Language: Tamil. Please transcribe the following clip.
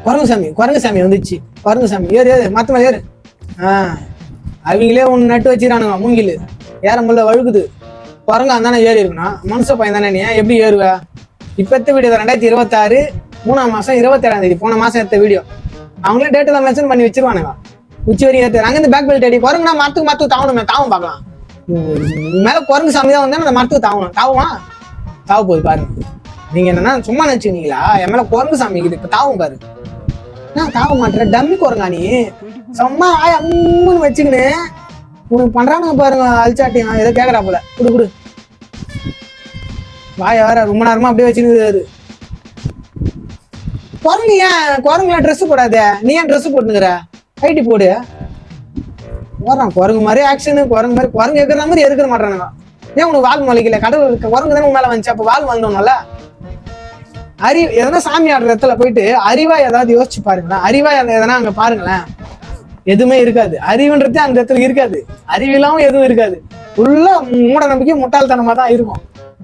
குரங்கு சாமி வந்துச்சு. குரங்கு சாமி ஏறு ஏறு மத்தமா ஏறு. அவங்களே ஒன்று நட்டு வச்சுக்கிறானுங்க மூங்கில் ஏற முடியல வழுக்குது. குரங்கு அந்தானே ஏறி இருக்கணும். மனுஷ பையன் தானே நீ எப்படி ஏறுவ? இப்பத்த வீடியோ 2026 3ஆம் மாசம் 27ஆம் தேதி போன மாசம் எடுத்த வீடியோ. அவங்களே டேட்டா மென்ஷன் பண்ணி வச்சிருவானுங்க. உச்சி வரையும் ஏற்று அங்கேருந்து பேக் பெல்ட் அடி. குரங்குனா மரத்துக்கு தாவணுமே, தாவும் பார்க்கலாம். மேல குரங்கு சாமி தான் வந்தா அந்த மரத்துக்கு தாவணும். தாவ போகுது பாருங்க. நீங்க என்னன்னா சும்மா நினைச்சுக்கிங்களா? என் மேல குரங்கு சாமி இது இப்ப தாவும் பாரு. நான் தாவ மாட்டேன். டம்மி குரங்கா நீ சும்மா அம்முன்னு வச்சுக்கின்னு உனக்கு பண்றானுங்க பாருங்க. அழிச்சாட்டியும் ஏதோ கேக்குறா போல. குடு வாய வேற ரொம்ப நேரமா அப்படியே வச்சுன்னு. குரங்கு குரங்குலாம் ட்ரெஸ் போடாத. நீ ஏன் ட்ரெஸ் போட்டுங்கிற? ஐடி போடு. போடுறான் குரங்கு மாதிரி ஆக்ஷனு. குரங்கு மாதிரி குரங்கு இருக்கிற மாதிரி எதுக்கிற மாட்டானுங்க. ஏன் உனக்கு வால் மலைக்கல? கடவுள் குரங்கு தானே மேல வந்துச்சு. அப்ப வால் வந்தோம்னால எதனா சாமி ஆடுற இடத்துல போயிட்டு அறிவா ஏதாவது யோசிச்சு பாருங்களேன். அறிவா எதனா அங்க பாருங்களேன். எதுவுமே இருக்காது. அறிவுன்றதே அந்த இடத்துல இருக்காது. அறிவில்லாம எதுவும் இருக்காது. ஃபுல்லா மூட நம்பிக்கை முட்டாள்தனமா தான் இருக்கும்.